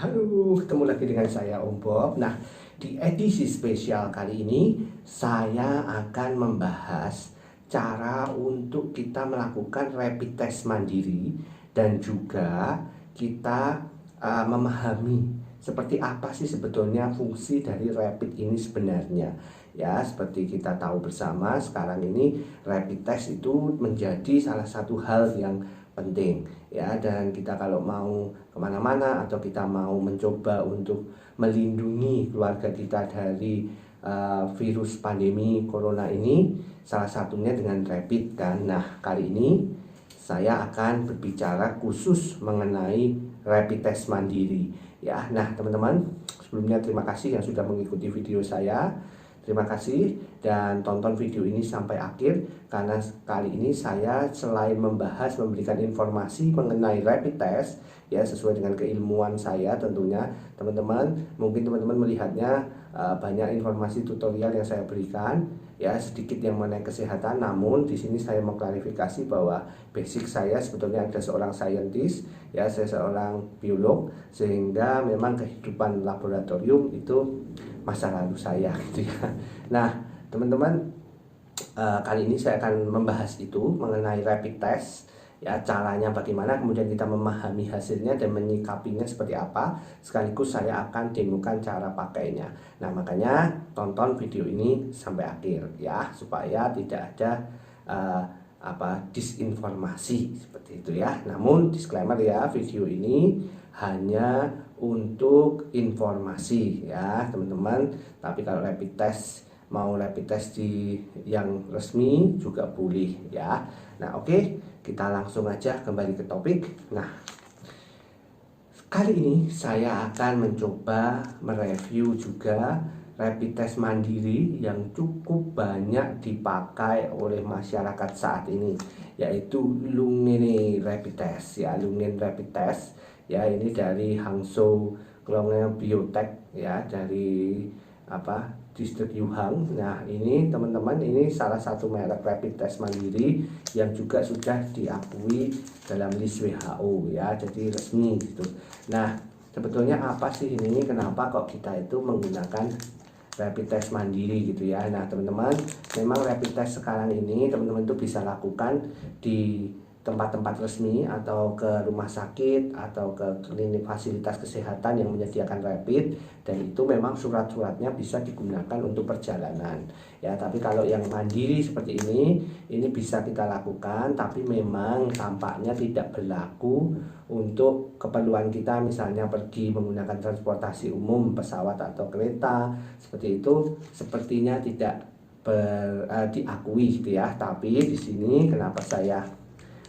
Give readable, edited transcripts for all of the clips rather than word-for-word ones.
Halo, ketemu lagi dengan saya Om Bob. Nah, di edisi spesial kali ini saya akan membahas cara untuk kita melakukan rapid test mandiri dan juga kita memahami seperti apa sih sebetulnya fungsi dari rapid ini sebenarnya. Ya, seperti kita tahu bersama sekarang ini rapid test itu menjadi salah satu hal yang penting ya, dan kita kalau mau kemana-mana atau kita mau mencoba untuk melindungi keluarga kita dari virus pandemi corona ini, salah satunya dengan rapid kan. Nah, kali ini saya akan berbicara khusus mengenai rapid test mandiri ya. Nah, teman-teman, sebelumnya terima kasih yang sudah mengikuti video saya. Terima kasih dan tonton video ini sampai akhir, karena kali ini saya selain memberikan informasi mengenai rapid test ya sesuai dengan keilmuan saya tentunya. Mungkin teman-teman melihatnya banyak informasi tutorial yang saya berikan ya, sedikit yang mengenai kesehatan, namun di sini saya mau klarifikasi bahwa basic saya sebetulnya ada seorang saintis ya, saya seorang biolog, sehingga memang kehidupan laboratorium itu masa lalu saya gitu ya. Nah, teman-teman, kali ini saya akan membahas itu mengenai rapid test ya, caranya bagaimana, kemudian kita memahami hasilnya dan menyikapinya seperti apa, sekaligus saya akan demokan cara pakainya. Nah, makanya tonton video ini sampai akhir ya, supaya tidak ada disinformasi seperti itu ya. Namun disclaimer ya, video ini hanya untuk informasi ya teman-teman. Tapi kalau mau rapid test di yang resmi juga boleh ya. Nah, oke, kita langsung aja kembali ke topik. Nah, kali ini saya akan mencoba mereview juga rapid test mandiri yang cukup banyak dipakai oleh masyarakat saat ini, yaitu Lungne Rapid Test ya. Lungne Rapid Test ya, ini dari Hangzhou Longne Biotech ya, dari distrik Yuhang. Nah, ini teman-teman, ini salah satu merek rapid test mandiri yang juga sudah diakui dalam list WHO ya, jadi resmi gitu. Nah, sebetulnya apa sih ini, kenapa kok kita itu menggunakan rapid test mandiri gitu ya. Nah, teman-teman, memang rapid test sekarang ini teman-teman itu bisa lakukan di tempat-tempat resmi atau ke rumah sakit atau ke klinik fasilitas kesehatan yang menyediakan rapid, dan itu memang surat-suratnya bisa digunakan untuk perjalanan ya. Tapi kalau yang mandiri seperti ini bisa kita lakukan, tapi memang tampaknya tidak berlaku untuk keperluan kita, misalnya pergi menggunakan transportasi umum, pesawat atau kereta seperti itu, sepertinya tidak diakui gitu ya. Tapi di sini kenapa saya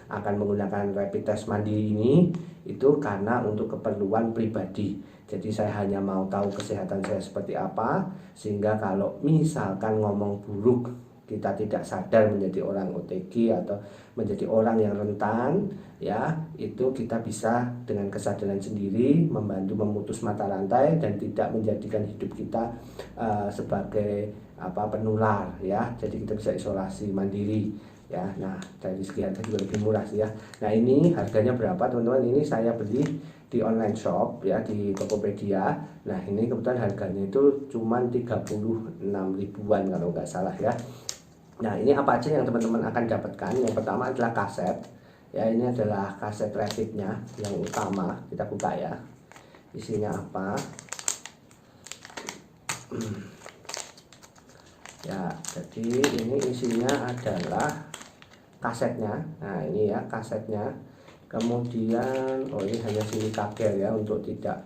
akan menggunakan rapid test mandiri ini, itu karena untuk keperluan pribadi. Jadi saya hanya mau tahu kesehatan saya seperti apa, sehingga kalau misalkan ngomong buruk, kita tidak sadar menjadi orang OTG atau menjadi orang yang rentan ya, itu kita bisa dengan kesadaran sendiri membantu memutus mata rantai dan tidak menjadikan hidup kita sebagai penular ya. Jadi kita bisa isolasi mandiri ya. Nah, dari segi harga juga lebih murah sih ya. Nah, ini harganya berapa teman-teman? Ini saya beli di online shop ya, di Tokopedia. Nah, ini kebetulan harganya itu cuma 36 ribuan kalau nggak salah ya. Nah, ini apa aja yang teman-teman akan dapatkan? Yang pertama adalah kaset ya. Ini adalah kaset rapidnya yang utama. Kita buka ya, isinya apa ya. Jadi ini isinya adalah kasetnya. Nah, ini ya kasetnya. Kemudian ini hanya silika gel ya, untuk tidak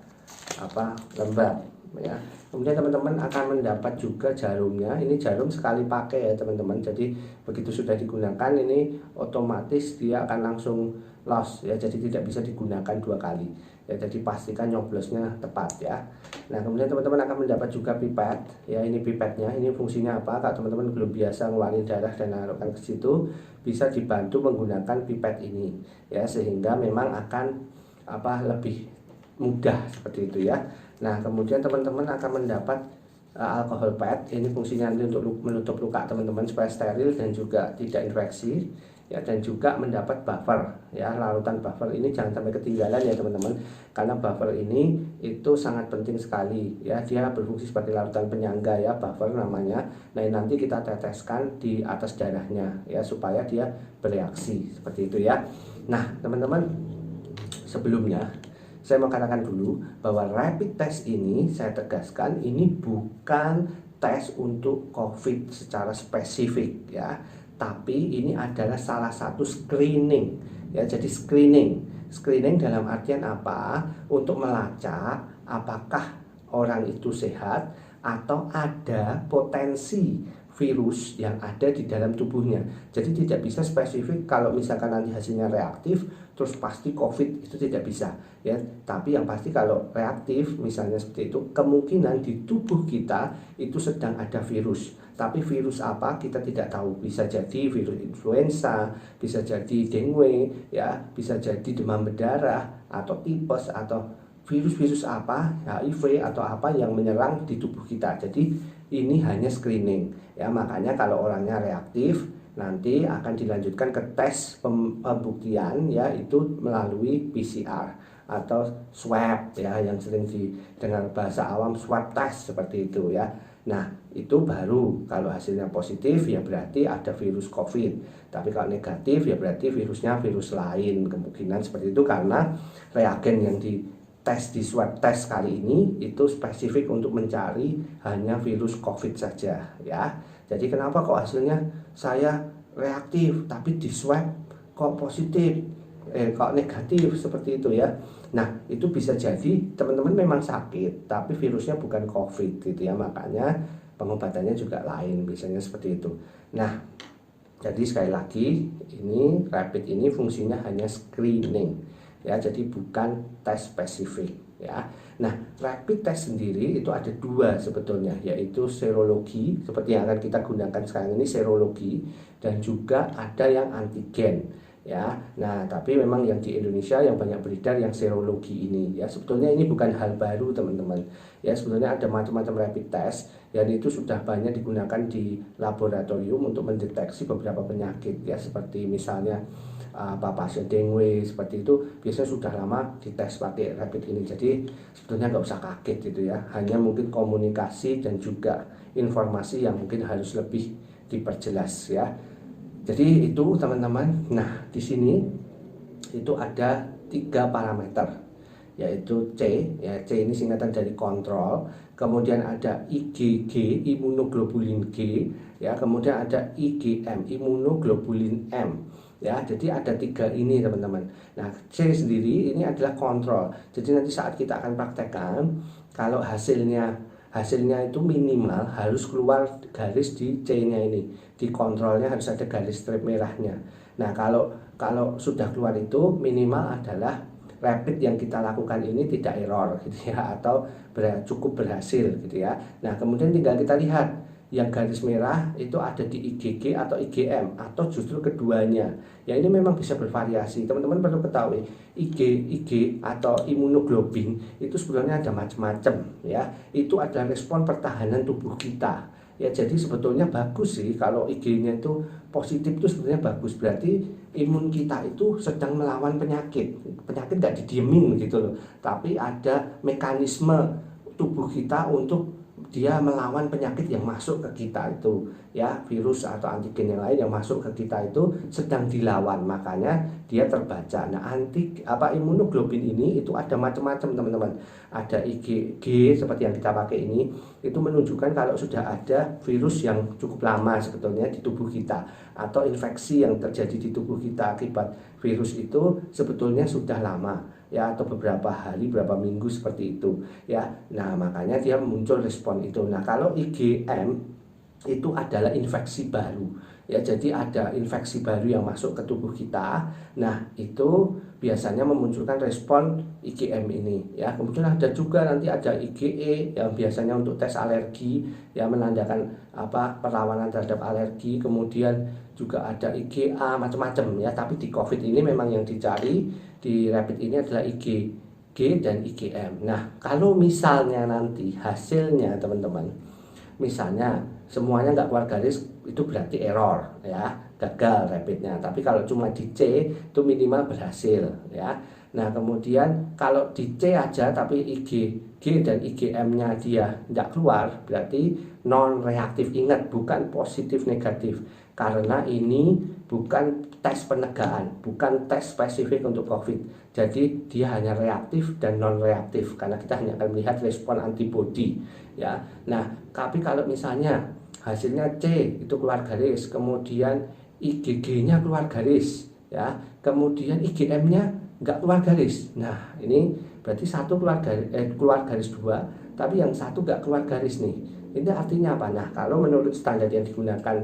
lembab ya. Kemudian teman-teman akan mendapat juga jarumnya. Ini jarum sekali pakai ya teman-teman. Jadi begitu sudah digunakan ini otomatis dia akan langsung loss ya, jadi tidak bisa digunakan dua kali ya. Jadi pastikan nyoblosnya tepat ya. Nah, kemudian teman-teman akan mendapat juga pipet ya. Ini pipetnya, ini fungsinya apa? Kalau teman-teman belum biasa ngeluarin darah dan naruhkan ke situ, bisa dibantu menggunakan pipet ini ya, sehingga memang akan lebih mudah seperti itu ya. Nah, kemudian teman-teman akan mendapat alkohol pad. Ini fungsinya nanti untuk menutup luka teman-teman supaya steril dan juga tidak infeksi ya, dan juga mendapat buffer ya. Larutan buffer ini jangan sampai ketinggalan ya teman-teman, karena buffer ini itu sangat penting sekali ya. Dia berfungsi sebagai larutan penyangga ya, buffer namanya. Nah, nanti kita teteskan di atas darahnya ya supaya dia bereaksi seperti itu ya. Nah teman-teman, sebelumnya saya mau katakan dulu bahwa rapid test ini, saya tegaskan, ini bukan tes untuk COVID secara spesifik ya, tapi ini adalah salah satu screening ya. Jadi screening dalam artian apa? Untuk melacak apakah orang itu sehat atau ada potensi virus yang ada di dalam tubuhnya. Jadi tidak bisa spesifik kalau misalkan nanti hasilnya reaktif terus pasti COVID, itu tidak bisa ya. Tapi yang pasti kalau reaktif misalnya seperti itu, kemungkinan di tubuh kita itu sedang ada virus. Tapi virus apa kita tidak tahu. Bisa jadi virus influenza, bisa jadi dengue ya, bisa jadi demam berdarah atau tipes atau virus-virus apa, HIV atau apa yang menyerang di tubuh kita. Jadi ini hanya screening ya. Makanya kalau orangnya reaktif nanti akan dilanjutkan ke tes pembuktian ya, itu melalui PCR atau swab ya, yang sering didengar bahasa awam swab test seperti itu ya. Nah itu baru kalau hasilnya positif ya berarti ada virus COVID. Tapi kalau negatif ya berarti virusnya virus lain, kemungkinan seperti itu, karena reagen yang di tes di swab test kali ini itu spesifik untuk mencari hanya virus COVID saja ya. Jadi kenapa kok hasilnya saya reaktif tapi di swab kok positif, kok negatif seperti itu ya. Nah itu bisa jadi teman-teman memang sakit tapi virusnya bukan COVID gitu ya, makanya pengobatannya juga lain biasanya seperti itu. Nah jadi sekali lagi, ini rapid ini fungsinya hanya screening ya, jadi bukan tes spesifik ya. Nah rapid test sendiri itu ada dua sebetulnya, yaitu serologi seperti yang akan kita gunakan sekarang ini, serologi, dan juga ada yang antigen ya. Nah tapi memang yang di Indonesia yang banyak beredar yang serologi ini ya. Sebetulnya ini bukan hal baru teman-teman ya, sebetulnya ada macam-macam rapid test dan itu sudah banyak digunakan di laboratorium untuk mendeteksi beberapa penyakit ya, seperti misalnya pasien dengue seperti itu biasanya sudah lama dites pakai rapid ini. Jadi sebetulnya nggak usah kaget gitu ya, hanya mungkin komunikasi dan juga informasi yang mungkin harus lebih diperjelas ya. Jadi itu teman-teman. Nah di sini itu ada 3 parameter, yaitu C ya, C ini singkatan dari kontrol, kemudian ada IgG imunoglobulin G ya, kemudian ada IgM imunoglobulin M ya. Jadi ada 3 ini teman-teman. Nah C sendiri ini adalah kontrol. Jadi nanti saat kita akan praktekkan, kalau hasilnya itu minimal harus keluar garis di C-nya ini, di kontrolnya harus ada garis strip merahnya. Nah kalau sudah keluar itu minimal adalah rapid yang kita lakukan ini tidak error gitu ya, atau cukup berhasil gitu ya. Nah kemudian tinggal kita lihat yang garis merah itu ada di IgG atau IgM atau justru keduanya ya. Ini memang bisa bervariasi, teman-teman perlu ketahui IG atau imunoglobin itu sebenarnya ada macam-macam ya. Itu adalah respon pertahanan tubuh kita ya. Jadi sebetulnya bagus sih kalau IG-nya itu positif, itu sebenarnya bagus, berarti imun kita itu sedang melawan penyakit nggak didiemin gitu loh, tapi ada mekanisme tubuh kita untuk dia melawan penyakit yang masuk ke kita itu ya, virus atau antigen yang lain yang masuk ke kita itu sedang dilawan, makanya dia terbaca. Nah imunoglobin ini itu ada macam-macam teman-teman. Ada IgG seperti yang kita pakai ini, itu menunjukkan kalau sudah ada virus yang cukup lama sebetulnya di tubuh kita, atau infeksi yang terjadi di tubuh kita akibat virus itu sebetulnya sudah lama ya, atau beberapa hari, beberapa minggu seperti itu ya. Nah makanya dia muncul respon itu. Nah kalau IgM itu adalah infeksi baru ya, jadi ada infeksi baru yang masuk ke tubuh kita. Nah itu biasanya memunculkan respon IgM ini ya. Kemudian ada juga nanti ada IgE yang biasanya untuk tes alergi ya, menandakan perlawanan terhadap alergi. Kemudian juga ada IgA, macam-macam ya. Tapi di COVID ini memang yang dicari di rapid ini adalah IgG dan IgM. Nah kalau misalnya nanti hasilnya teman-teman misalnya semuanya nggak keluar garis, itu berarti error ya, gagal rapidnya. Tapi kalau cuma di C itu minimal berhasil ya. Nah kemudian kalau di C aja tapi IgG dan IgM-nya dia nggak keluar, berarti non reaktif. Ingat, bukan positif negatif, karena ini bukan tes penegaan, bukan tes spesifik untuk COVID. Jadi dia hanya reaktif dan non reaktif, karena kita hanya akan melihat respon antibodi ya. Nah tapi kalau misalnya hasilnya C itu keluar garis, kemudian IgG-nya keluar garis ya, kemudian IgM-nya nggak keluar garis, nah ini berarti satu keluar garis dua, tapi yang satu nggak keluar garis nih. Ini artinya apa? Nah kalau menurut standar yang digunakan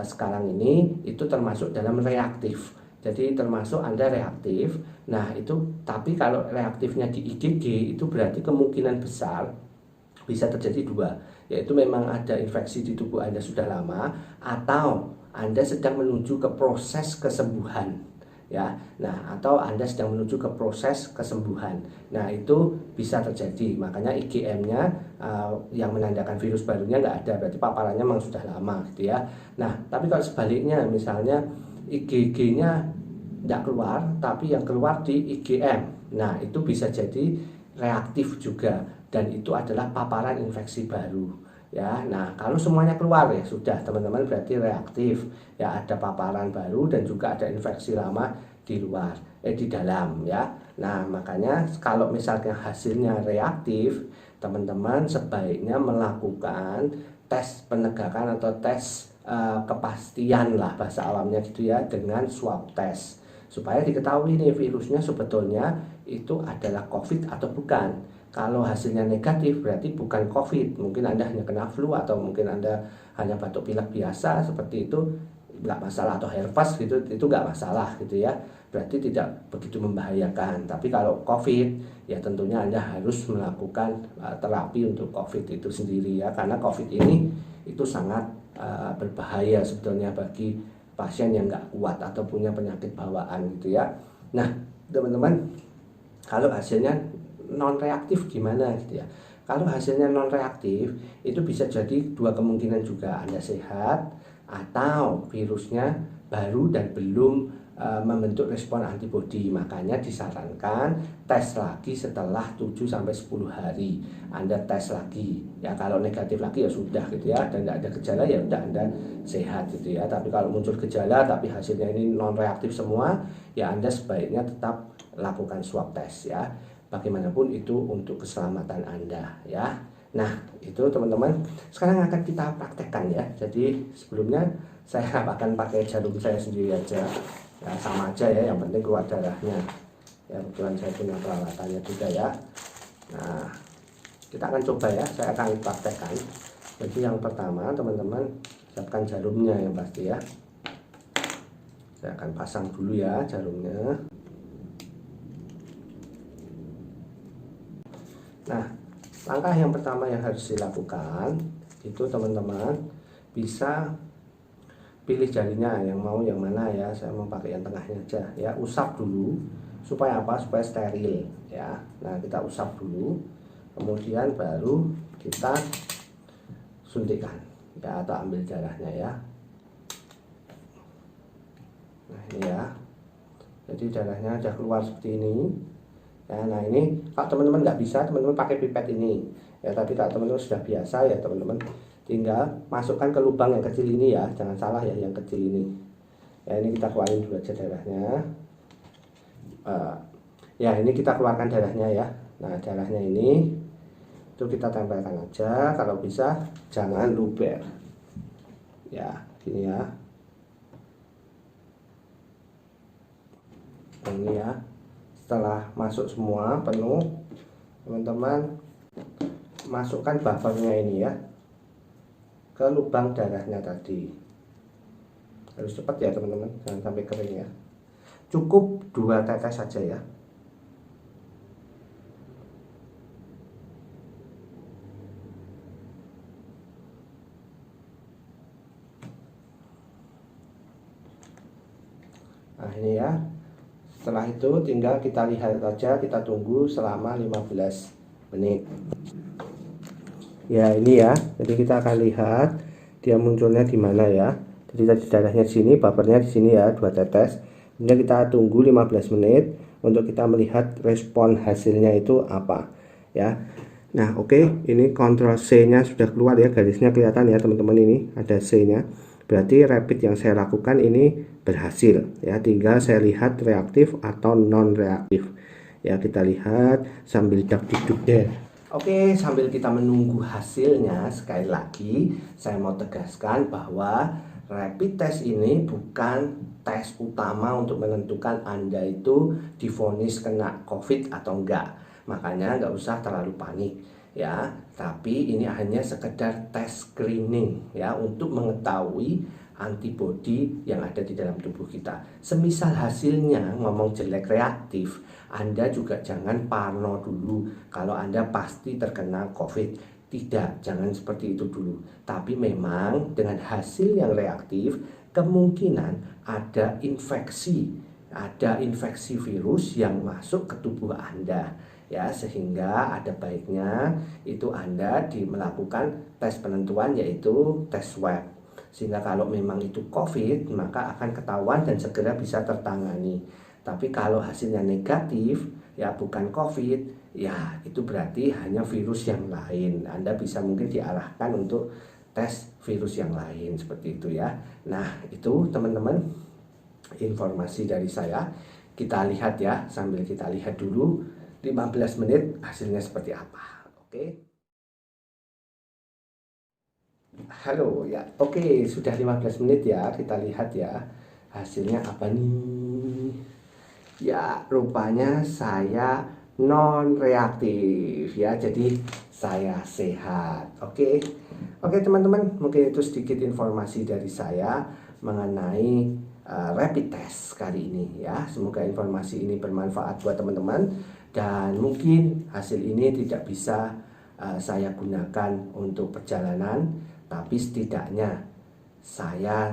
sekarang ini itu termasuk dalam reaktif. Jadi termasuk Anda reaktif. Nah itu, tapi kalau reaktifnya di IgG itu berarti kemungkinan besar bisa terjadi dua, yaitu memang ada infeksi di tubuh Anda sudah lama, atau Anda sedang menuju ke proses kesembuhan ya. Nah atau Anda sedang menuju ke proses kesembuhan. Nah itu bisa terjadi. Makanya IgM-nya yang menandakan virus barunya nggak ada, berarti paparannya memang sudah lama gitu ya. Nah tapi kalau sebaliknya, misalnya IgG-nya nggak keluar tapi yang keluar di IgM, nah itu bisa jadi reaktif juga, dan itu adalah paparan infeksi baru ya. Nah kalau semuanya keluar ya sudah teman-teman, berarti reaktif ya, ada paparan baru dan juga ada infeksi lama di luar di dalam ya. Nah makanya kalau misalnya hasilnya reaktif, teman-teman sebaiknya melakukan tes penegakan atau tes kepastian lah bahasa awamnya gitu ya, dengan swab test, supaya diketahui nih virusnya sebetulnya itu adalah COVID atau bukan. Kalau hasilnya negatif berarti bukan COVID, mungkin Anda hanya kena flu, atau mungkin Anda hanya batuk pilek biasa seperti itu, nggak masalah, atau herpes gitu, itu nggak masalah gitu ya, berarti tidak begitu membahayakan. Tapi kalau COVID ya tentunya Anda harus melakukan terapi untuk COVID itu sendiri ya, karena COVID ini itu sangat berbahaya sebetulnya bagi pasien yang nggak kuat atau punya penyakit bawaan gitu ya. Nah teman-teman, kalau hasilnya non reaktif gimana gitu ya. Kalau hasilnya non reaktif itu bisa jadi dua kemungkinan juga, Anda sehat atau virusnya baru dan belum membentuk respon antibodi. Makanya disarankan tes lagi setelah 7-10 hari. Anda tes lagi ya, kalau negatif lagi ya sudah gitu ya, dan tidak ada gejala ya udah Anda sehat gitu ya. Tapi kalau muncul gejala tapi hasilnya ini non reaktif semua, ya Anda sebaiknya tetap lakukan swab test ya. Bagaimanapun itu untuk keselamatan Anda ya. Nah itu teman-teman, sekarang akan kita praktekkan ya. Jadi sebelumnya saya akan pakai jarum saya sendiri aja ya, sama aja ya, yang penting keluar darahnya ya. Kebetulan saya punya peralatannya juga ya. Nah kita akan coba ya, saya akan praktekkan. Jadi yang pertama teman-teman, siapkan jarumnya yang pasti ya. Saya akan pasang dulu ya jarumnya. Nah langkah yang pertama yang harus dilakukan itu teman-teman, bisa pilih jarinya yang mau yang mana ya. Saya mau pakai yang tengahnya aja ya. Usap dulu supaya apa? Supaya steril ya. Nah kita usap dulu, kemudian baru kita suntikkan ya, atau ambil darahnya ya. Nah ini ya, jadi darahnya sudah keluar seperti ini ya. Nah ini kalau teman-teman nggak bisa, teman-teman pakai pipet ini ya. Tapi kalau teman-teman sudah biasa ya, teman-teman tinggal masukkan ke lubang yang kecil ini ya, jangan salah ya, yang kecil ini ya. Ini kita keluarin dulu aja darahnya ya. Ini kita keluarkan darahnya ya. Nah darahnya ini itu kita tempelkan aja, kalau bisa jangan luber ya, gini ya. Ini ya, setelah masuk semua penuh, teman-teman masukkan buffernya ini ya ke lubang darahnya tadi. Harus cepat ya teman-teman, jangan sampai kering ya. Cukup 2 tetes saja ya. Nah ini ya. Setelah itu tinggal kita lihat saja, kita tunggu selama 15 menit. Ya ini ya, jadi kita akan lihat dia munculnya di mana ya. Jadi tadi darahnya di sini, bapernya di sini ya, 2 tetes. Kemudian kita tunggu 15 menit untuk kita melihat respon hasilnya itu apa ya. Nah oke, ini kontrol C nya sudah keluar ya, garisnya kelihatan ya teman-teman, ini ada C nya. Berarti rapid yang saya lakukan ini berhasil ya, tinggal saya lihat reaktif atau non reaktif ya. Kita lihat sambil duk deh. Oke, sambil kita menunggu hasilnya, sekali lagi saya mau tegaskan bahwa rapid test ini bukan tes utama untuk menentukan Anda itu divonis kena COVID atau enggak. Makanya nggak usah terlalu panik ya. Tapi ini hanya sekedar tes screening ya, untuk mengetahui antibodi yang ada di dalam tubuh kita. Semisal hasilnya ngomong jelek reaktif, Anda juga jangan parno dulu kalau Anda pasti terkena COVID. Tidak, jangan seperti itu dulu. Tapi memang dengan hasil yang reaktif, kemungkinan ada infeksi virus yang masuk ke tubuh Anda ya, sehingga ada baiknya itu Anda melakukan tes penentuan, yaitu tes swab, sehingga kalau memang itu COVID maka akan ketahuan dan segera bisa tertangani. Tapi kalau hasilnya negatif ya, bukan COVID ya, itu berarti hanya virus yang lain. Anda bisa mungkin diarahkan untuk tes virus yang lain seperti itu ya. Nah itu teman-teman informasi dari saya. Kita lihat ya, sambil kita lihat dulu 15 menit hasilnya seperti apa. Oke. Halo ya. Oke, sudah 15 menit ya. Kita lihat ya hasilnya apa nih. Ya, rupanya saya non reaktif ya. Jadi saya sehat. Oke. Oke, teman-teman, mungkin itu sedikit informasi dari saya mengenai rapid test kali ini ya. Semoga informasi ini bermanfaat buat teman-teman, dan mungkin hasil ini tidak bisa saya gunakan untuk perjalanan, tapi setidaknya saya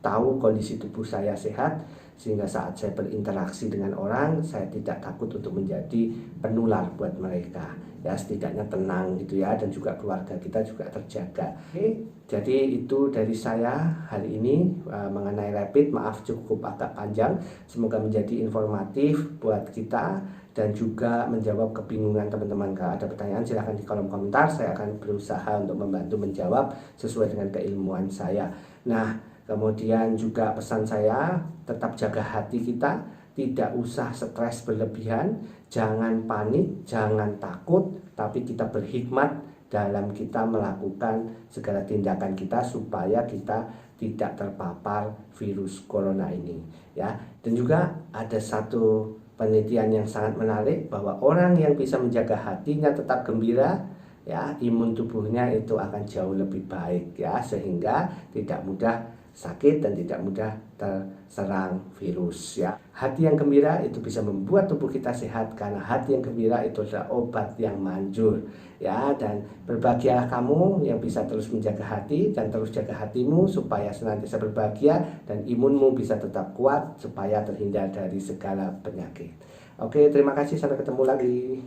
tahu kondisi tubuh saya sehat, sehingga saat saya berinteraksi dengan orang, saya tidak takut untuk menjadi penular buat mereka ya. Setidaknya tenang gitu ya, dan juga keluarga kita juga terjaga. Oke, jadi itu dari saya hari ini mengenai rapid. Maaf cukup agak panjang, semoga menjadi informatif buat kita dan juga menjawab kebingungan teman-teman. Kalau ada pertanyaan silahkan di kolom komentar, saya akan berusaha untuk membantu menjawab sesuai dengan keilmuan saya. Nah, kemudian juga pesan saya, tetap jaga hati kita, tidak usah stres berlebihan, jangan panik, jangan takut, tapi kita berhikmat dalam kita melakukan segala tindakan kita supaya kita tidak terpapar virus corona ini ya. Dan juga ada satu penelitian yang sangat menarik, bahwa orang yang bisa menjaga hatinya tetap gembira ya, imun tubuhnya itu akan jauh lebih baik ya, sehingga tidak mudah sakit dan tidak mudah terserang virus ya. Hati yang gembira itu bisa membuat tubuh kita sehat, karena hati yang gembira itu adalah obat yang manjur ya. Dan berbahagialah kamu yang bisa terus menjaga hati dan terus jaga hatimu supaya senantiasa berbahagia dan imunmu bisa tetap kuat supaya terhindar dari segala penyakit. Oke, terima kasih, sampai ketemu lagi.